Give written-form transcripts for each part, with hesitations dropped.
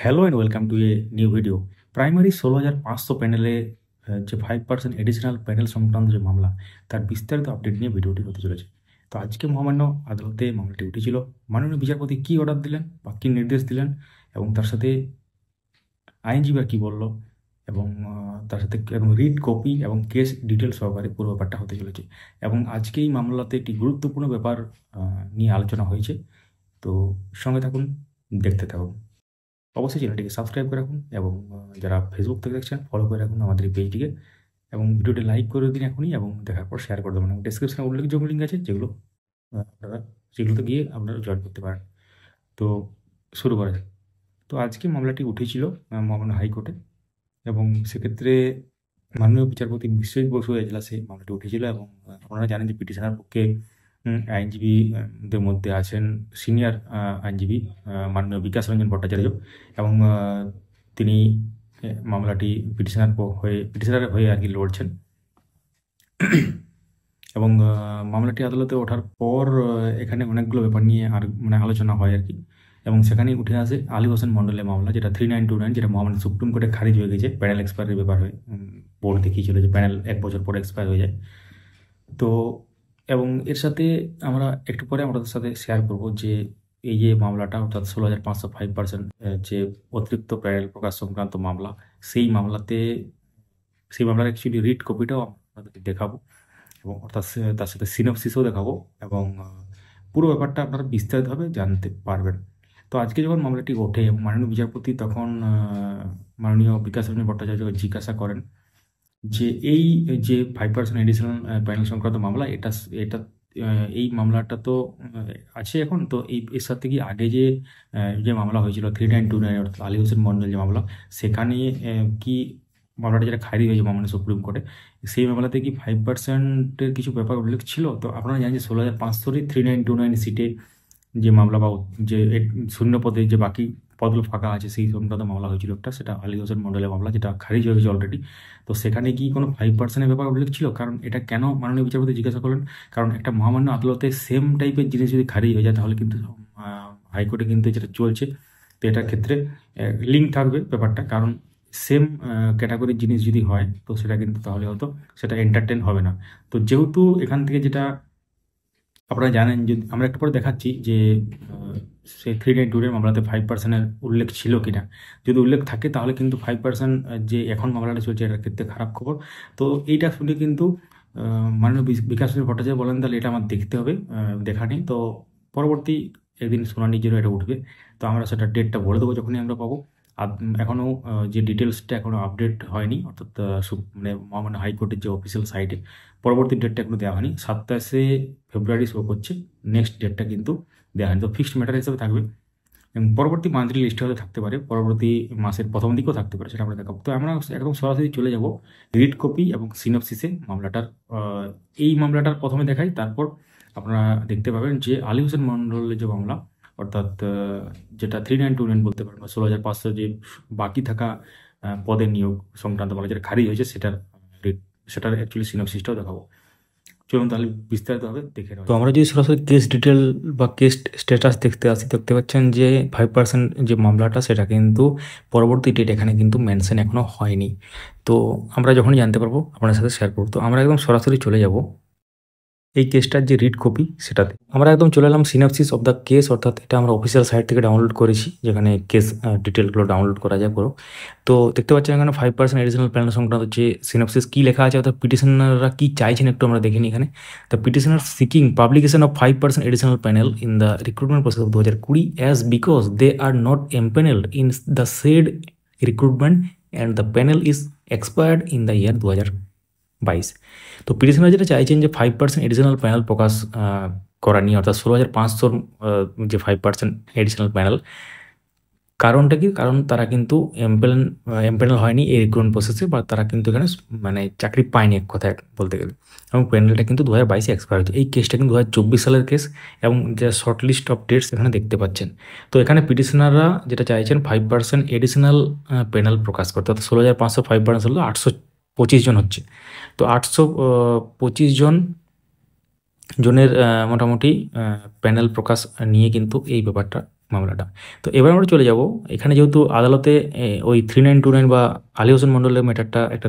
Hello and welcome to a new video. Primary 16,500 প্যানেলে যে 5% additional panel সংক্রান্ত যে মামলা, তার বিস্তারিত আপডেট নিয়ে ভিডিওটি হতে চলেছে। তো আজকে মহামান্য আদালতে মামলাটি উঠেছিল। মাননীয় বিচারপতি কী অর্ডার দিলেন বা কী নির্দেশ দিলেন, এবং তার সাথে আইনজীবীরা কী বলল, এবং তার সাথে এবং রিড কপি এবং কেস ডিটেল সহকারে পুরো ব্যাপারটা হতে চলেছে। এবং আজকে এই মামলাতে একটি গুরুত্বপূর্ণ ব্যাপার নিয়ে আলোচনা হয়েছে। তো সঙ্গে থাকুন, দেখতে থাকুন। অবশ্যই চ্যানেলটিকে সাবস্ক্রাইব করে রাখুন, এবং যারা ফেসবুক থেকে দেখছেন ফলো করে রাখুন আমাদের এই পেজটিকে, এবং ভিডিওটি লাইক করে দিন এখনই, এবং দেখার পর শেয়ার করে দেবেন। এবং ডিসক্রিপশনে উল্লেখযোগ্য লিঙ্ক আছে যেগুলো আপনারা সেগুলোতে গিয়ে আপনারা জয়েন করতে পারেন। তো শুরু করা যাক। তো আজকে মামলাটি উঠেছিল মহামান্য হাইকোর্টে, এবং সেক্ষেত্রে মাননীয় বিচারপতি বিশ্বজিৎ বসু এজলাসে মামলাটি উঠেছিল। এবং আপনারা জানেন যে পিটিশনার পক্ষে আইনজীবীদের মধ্যে আছেন সিনিয়র আইনজীবী মাননীয় বিকাশ রঞ্জন ভট্টাচার্য, এবং তিনি মামলাটি পিটিশনার হয়ে আর কি লড়ছেন। এবং মামলাটি আদালতে ওঠার পর এখানে অনেকগুলো ব্যাপার নিয়ে আর আলোচনা হয় আর কি। এবং সেখানেই উঠে আসে আলী হোসেন মণ্ডলের মামলা, যেটা 3929, যেটা মহামান্য সুপ্রিম কোর্টে খারিজ হয়ে গেছে প্যানেল এক্সপায়ারের ব্যাপার হয়ে। বোর্ড দেখিয়েছিল যে প্যানেল 1 বছর পরে এক্সপায়ার হয়ে যায়। তো এবং এর সাথে আমরা একটু পরে আমাদের সাথে শেয়ার করব যে এই যে মামলাটা, অর্থাৎ 16,500 5% যে অতিরিক্ত প্যানেল প্রকাশ সংক্রান্ত মামলা, সেই মামলার অ্যাকচুয়ালি রিট কপিটাও আপনাদেরকে দেখাবো, এবং অর্থাৎ তার সাথে সিনপসিসও দেখাবো, এবং পুরো ব্যাপারটা আপনারা বিস্তারিতভাবে জানতে পারবেন। তো আজকে যখন মামলাটি ওঠে, এবং মাননীয় বিচারপতি তখন মাননীয় বিকাশ রঞ্জন ভট্টাচার্যকে জিজ্ঞাসা করেন যে এই যে 5% এডিশনাল প্যানেল সংক্রান্ত মামলা, এটা এটা এই মামলাটা তো আছে এখন, তো এর সাথে কি আগে যে মামলা হয়েছিল 3929, অর্থাৎ আলী হোসেন মণ্ডল যে মামলা, সেখানে কি মামলাটা যেটা খারিজ হয়েছে মাননীয় সুপ্রিম কোর্টে, সেই মামলাতে কি 5%-এর কিছু ব্যাপার উল্লেখ ছিল? তো আপনারা জানেন যে 16,500 3929 সিটে যে মামলা বা যে শূন্য পদে যে বাকি পদগুলো ফাঁকা আছে, সেই সংক্রান্ত মামলা হয়েছিল একটা, সেটা আলী হোসেন মণ্ডলের মামলা, যেটা খারিজ হয়ে গেছে অলরেডি। তো সেখানে কি কোনো 5%-এর ব্যাপার উল্লেখ ছিল? কারণ এটা কেন মাননীয় বিচারপতি জিজ্ঞাসা করলেন, কারণ একটা মহামান্য আদালতে সেম টাইপের জিনিস যদি খারিজ হয়ে যায়, তাহলে কিন্তু হাইকোর্টে কিন্তু যেটা চলছে, তো এটার ক্ষেত্রে লিঙ্ক থাকবে ব্যাপারটা। কারণ সেম ক্যাটাগরির জিনিস যদি হয়, তো সেটা কিন্তু তাহলে হয়তো সেটা এন্টারটেন হবে না। তো যেহেতু এখান থেকে যেটা আপনারা জানেন, যে আমরা একটু পরে দেখাচ্ছি যে সেই 3929 মামলাতে 5%-এর উল্লেখ ছিল কিনা। যদি উল্লেখ থাকে তাহলে কিন্তু 5% যে এখন মামলাটা চলছে এটার ক্ষেত্রে খারাপ খবর। তো এইটা শুনে কিন্তু মাননীয় বিকাশ রঞ্জন ভট্টাচার্য বলেন, তাহলে এটা আমার দেখতে হবে, দেখা নেই। তো পরবর্তী একদিন শুনানির জন্য এটা উঠবে, তো আমরা সেটা ডেটটা বলে দেবো যখনই আমরা পাবো। এখনও যে ডিটেলসটা এখনও আপডেট হয়নি, অর্থাৎ মহামান্য হাইকোর্টের যে অফিসিয়াল সাইটে পরবর্তী ডেটটা এখনো দেওয়া হয়নি। 27শে ফেব্রুয়ারি শো করছে, নেক্সট ডেটটা কিন্তু দেওয়া হয়নি। তো ফিক্সড ম্যাটার হিসেবে থাকবে, এবং পরবর্তী মান্থলি লিস্টে হয়তো থাকতে পারে, পরবর্তী মাসের প্রথম দিকেও থাকতে পারে, সেটা আমরা দেখাবো। তো আমরা একদম সরাসরি চলে যাব রিড কপি এবং সিনপসিসে মামলাটার। এই মামলাটার প্রথমে দেখাই, তারপর আপনারা দেখতে পাবেন যে আলী হোসেন মণ্ডলের যে মামলা, অর্থাৎ যেটা 3929 বলতে পারেন, বা 16,500 যে বাকি থাকা পদের নিয়োগ সংক্রান্ত মামলা যেটা খারিজ হয়েছে, সেটার অ্যাকচুয়ালি সিনপসিসটাও দেখাবো। চলুন তাহলে বিস্তারিতভাবে দেখে নেওয়া। তো আমরা যদি সরাসরি কেস ডিটেল বা কেস স্ট্যাটাস দেখতে পাচ্ছেন যে 5% যে মামলাটা, সেটা কিন্তু পরবর্তী ডেট এখানে কিন্তু মেনশন এখনও হয়নি। তো আমরা যখনই জানতে পারবো আপনার সাথে শেয়ার করবো। তো আমরা একদম সরাসরি চলে যাব এই কেসটার যে রিড কপি সেটাতে। আমরা একদম চলে এলাম সিনপসিস অফ দ্য কেস, অর্থাৎ এটা আমরা অফিসিয়াল সাইট থেকে ডাউনলোড করেছি, যেখানে কেস ডিটেলগুলো ডাউনলোড করা যায় পুরো। তো দেখতে পাচ্ছেন এখানে 5% এডিশনাল প্যানেল সংক্রান্ত যে সিনপসিস কী লেখা আছে, অর্থাৎ পিটিশনাররা কী চাইছেন একটু আমরা দেখিনি এখানে। The petitioner seeking publication of 5% additional panel in the recruitment process of 2020 as because they are not empanelled in the said recruitment and the panel is expired in the year 2022। তো petitioner যেটা চাইছেন যে 5% additional panel প্রকাশ করা নিয়ে, অর্থাৎ 16,500 যে 5% additional panel, কারণটা কি? কারণ তারা কিন্তু এমপ্যানেল হয়নি এই রিক্রুটমেন্ট প্রসেসে, বা তারা কিন্তু এখানে চাকরি পায়নি এক কথায় বলতে গেলে, এবং প্যানেলটা কিন্তু 2022-এ এক্সপায়ার হয়েছে। এই কেসটা কিন্তু 2024 সালের কেস, এবং যে শর্ট লিস্ট অফ ডেটস এখানে দেখতে পাচ্ছেন। তো এখানে পিটিশনাররা যেটা চাইছেন 5% এডিশনাল প্যানেল প্রকাশ করতে, অর্থাৎ 16,500 5% হলো 825 জন হচ্ছে। তো 825 জনের মোটামুটি প্যানেল প্রকাশ নিয়ে কিন্তু এই ব্যাপারটা মামলাটা। তো এবার আমরা চলে যাব, এখানে যেহেতু আদালতে ওই 3929 বা আলী হোসেন মণ্ডলের ম্যাটারটা একটা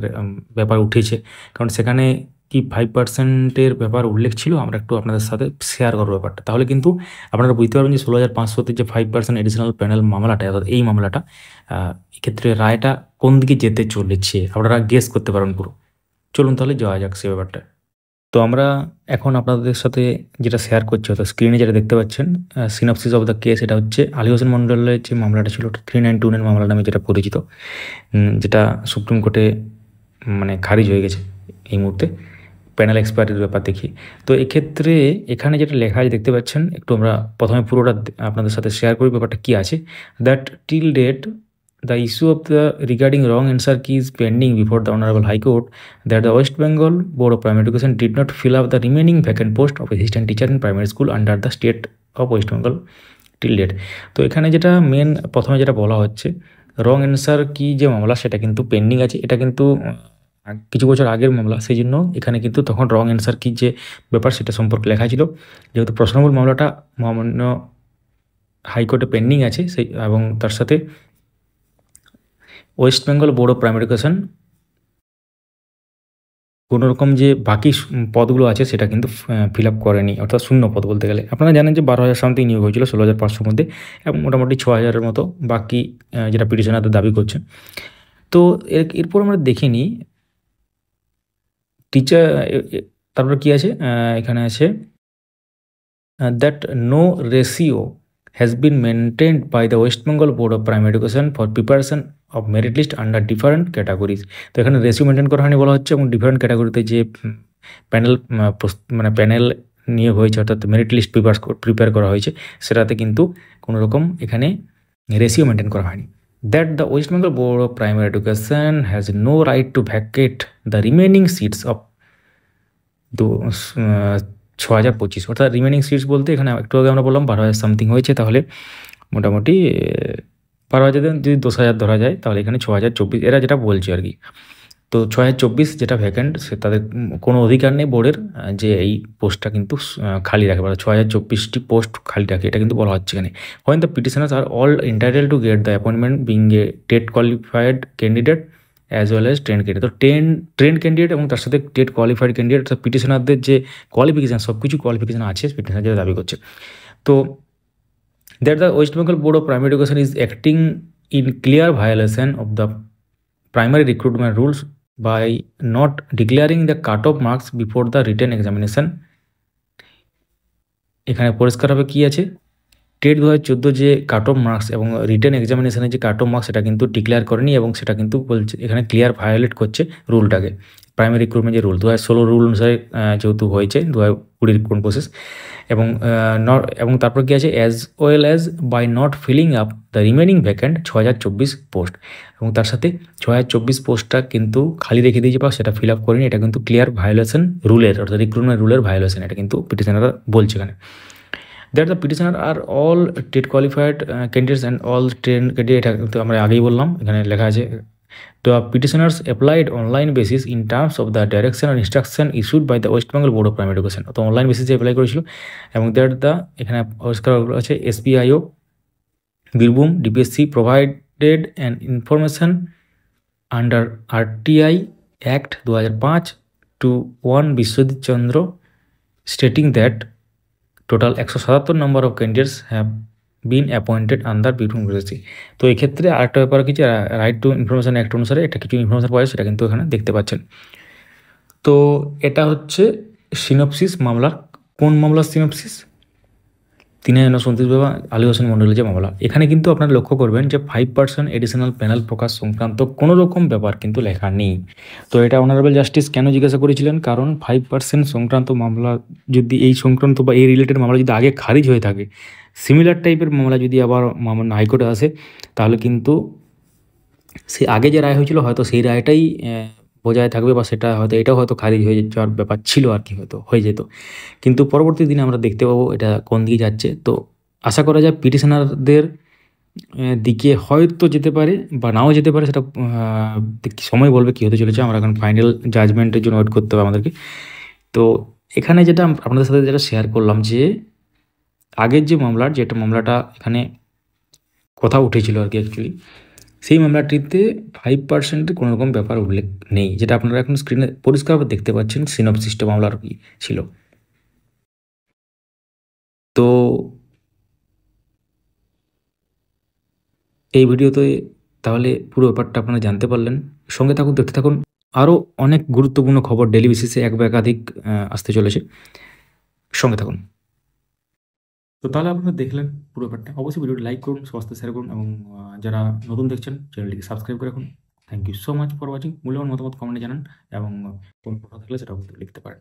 ব্যাপার উঠেছে, কারণ সেখানে কি 5%-এর ব্যাপার উল্লেখ ছিল, আমরা একটু আপনাদের সাথে শেয়ার করবো ব্যাপারটা। তাহলে কিন্তু আপনারা বুঝতে পারবেন যে 16,500-তে যে 5% এডিশনাল প্যানেল মামলাটা, অর্থাৎ এই মামলাটা এক্ষেত্রে রায়টা কোন দিকে যেতে চলেছে আপনারা গেস করতে পারেন পুরো। চলুন তাহলে যাওয়া যাক সে ব্যাপারটা। তো আমরা এখন আপনাদের সাথে যেটা শেয়ার করছি, অর্থাৎ স্ক্রিনে যেটা দেখতে পাচ্ছেন সিনপসিস অফ দ্য কেস, এটা হচ্ছে আলী হোসেন মণ্ডলের যে মামলাটা ছিল 3929 মামলা নামে যেটা পরিচিত, যেটা সুপ্রিম কোর্টে মানে খারিজ হয়ে গেছে এই মুহূর্তে প্যানেল এক্সপায়ারির ব্যাপার দেখি। তো এক্ষেত্রে এখানে যেটা লেখা আছে দেখতে পাচ্ছেন, একটু আমরা প্রথমে পুরোটা আপনাদের সাথে শেয়ার করি ব্যাপারটা কী আছে। That till date the issue of the regarding wrong answer key is pending before the Honorable High Court, that the West Bengal Board of Primary Education did not fill up the remaining vacant post of assistant teacher in primary school under the state of West Bengal till date। তো এখানে যেটা main প্রথমে যেটা বলা হচ্ছে, wrong answer কি যে মামলা সেটা কিন্তু পেন্ডিং আছে। এটা কিন্তু কিছু বছর আগের মামলা, সেই জন্য এখানে কিন্তু তখন রং অ্যান্সার কি যে ব্যাপার সেটা সম্পর্কে লেখা ছিল। যেহেতু প্রশ্নমূল মামলাটা মহামান্য হাইকোর্টে পেন্ডিং আছে সেই, এবং তার সাথে West Bengal Board of Primary education কোনো রকম যে বাকি পদগুলো আছে সেটা কিন্তু ফিল আপ করেনি, অর্থাৎ শূন্য পদ বলতে গেলে। আপনারা জানেন যে 12,000 সামথিং নিয়োগ হয়েছিল 16,500 মধ্যে, এবং মোটামুটি 6,000-এর মতো বাকি যেটা পিটিশনারদের দাবি করছে। তো এরপর আমরা দেখে নিই টিচার, তারপর কি আছে এখানে আছে that no ratio has been maintained by the West Bengal Board of Primary Education for preparation of merit list under different categories। তো এখানে রেশিও মেনটেন করা হয়নি বলা হচ্ছে, এবং ডিফারেন্ট ক্যাটাগরিতে যে প্যানেল মানে প্যানেল নিয়োগ হয়েছে, অর্থাৎ মেরিট লিস্ট প্রিপেয়ার করা হয়েছে, সেটাতে কিন্তু কোনো রকম এখানে রেশিও মেনটেন করা হয়নি। That the West Bengal Board of Primary Education has no right to vacate the remaining seats of 6,025, অর্থাৎ রিমেনিং সিটস বলতে এখানে একটু আগে আমরা বললাম 12,000 সামথিং হয়েছে, তাহলে মোটামুটি 12,000 যদি 10,000 ধরা যায়, তাহলে এখানে 6,024 এরা যেটা বলছে আর কি। তো 6,024 যেটা ভ্যাকেন্ট, সে তাদের কোনো অধিকার নেই বোর্ডের যে এই পোস্টটা কিন্তু খালি রাখে, বা 6,024টি পোস্ট খালি রাখে, এটা কিন্তু বলা হচ্ছে এখানে। When the petitioners are all entitle to get the appointment being a TET qualified candidate as well as train candidate. তো ট্রেন ক্যান্ডিডেট এবং তার সাথে টেট কোয়ালিফাইড ক্যান্ডিডেট, পিটিশনারদের যে কোয়ালিফিকেশান, সব কিছু কোয়ালিফিকেশান আছে পিটিশনার যেটা দাবি করছে। তো that the West Bengal Board of Primary education is acting in clear violation of the primary recruitment rules by not declaring the cut-off marks before the written examination। এখানে পরিষ্কারভাবে কি আছে, টেট 2014 যে কাট অফ মার্কস এবং written এক্সামিনেশনের যে cut off marks সেটা কিন্তু declare করেনি, এবং সেটা কিন্তু বলছে এখানে ক্লিয়ার ভায়োলেট করছে রুলটাকে, প্রাইমারি রিক্রুটমেন্ট যে রুল 2016 রুল অনুসারে যেহেতু হয়েছে 2020 রিক্রুটমেন্ট প্রসেস, এবং তারপর কি আছে, as well as by not filling up the remaining vacant 6,024 post, এবং তার সাথে 6,024 পোস্টটা কিন্তু খালি রেখে দিয়েছে বা সেটা ফিল আপ করেনি, এটা কিন্তু ক্লিয়ার ভায়োলেশন রুলের, অর্থাৎ রিক্রুটমেন্ট রুলের ভায়োলেশন, এটা কিন্তু পিটিশনাররা বলছে এখানে। That the petitioner are all TET qualified candidates and all train candidate, এটা কিন্তু আমরা আগেই বললাম, এখানে লেখা আছে the petitioners applied online basis in terms of the direction and instruction issued by the West Bengal Board of Primary Education। তো online বেসিসে অ্যাপ্লাই করেছিল, এবং দ্যাট দ্য এখানে পরিষ্কার আছে SBIO Birbhum DPSC provided and information under RTI act 2005 to 1 Biswajit Chandra stating that total 177 number of candidates have been appointed under Birbhum university. তো এক্ষেত্রে আরেকটা ব্যাপার কি, যে রাইট টু ইনফরমেশন অ্যাক্ট অনুসারে এটা কিছু ইনফরমেশন পাওয়া যায়, সেটা কিন্তু এখানে দেখতে পাচ্ছেন। তো এটা হচ্ছে সিনপসিস মামলার, কোন মামলার সিনপসিস, 3,929 বাবা আলী হোসেন মণ্ডলের যে মামলা। এখানে কিন্তু আপনারা লক্ষ্য করবেন যে 5% এডিশনাল প্যানেল প্রকাশ সংক্রান্ত কোনো রকম ব্যাপার কিন্তু লেখা নেই। তো এটা অনারেবল জাস্টিস কেন জিজ্ঞাসা করেছিলেন, কারণ 5% সংক্রান্ত মামলা যদি এই সংক্রান্ত বা এই রিলেটেড মামলা যদি আগে খারিজ হয়ে থাকে, সিমিলার টাইপের মামলা যদি আবার হাইকোর্টে আসে, তাহলে কিন্তু সে আগে যে রায় হয়েছিল হয়তো সেই রায়টাই বজায় থাকবে, বা সেটা হয়তো এটাও হয়তো খারিজ হয়ে যাওয়ার ব্যাপার ছিল আর কি, হয়তো হয়ে যেত। কিন্তু পরবর্তী দিনে আমরা দেখতে পাবো এটা কোন দিকে যাচ্ছে। তো আশা করা যায় পিটিশনারদের দিকে হয়তো যেতে পারে বা নাও যেতে পারে, সেটা সময় বলবে কী হতে চলেছে। আমরা এখন ফাইনাল জাজমেন্টের জন্য ওয়েট করতে হবে আমাদেরকে। তো এখানে যেটা আপনাদের সাথে যেটা শেয়ার করলাম, যে আগের যে মামলাটা এখানে কথা উঠেছিল আর কি অ্যাকচুয়ালি। সেই মামলাটিতে 5% কোনো রকম ব্যাপার উল্লেখ নেই, যেটা আপনারা এখন স্ক্রিনে পরিষ্কারভাবে দেখতে পাচ্ছেন। সিনপসিসটা মামলার কি ছিল। তো এই ভিডিওতে তাহলে পুরো ব্যাপারটা আপনারা জানতে পারলেন। সঙ্গে থাকুন, দেখতে থাকুন। আরও অনেক গুরুত্বপূর্ণ খবর ডেলি বেসিসে এক বা একাধিক আসতে চলেছে। সঙ্গে থাকুন। তো তাহলে আপনারা দেখলেন পুরো ব্যাপারটা। অবশ্যই ভিডিওটি লাইক করুন, সবার সাথে শেয়ার করুন এবং যারা নতুন দেখছেন চ্যানেলটিকে সাবস্ক্রাইব করে রাখুন। Thank you so much for watching. মূল্যবান মতামত কমেন্টে জানান এবং কোনো কথা থাকলে সেটাও লিখতে পারেন।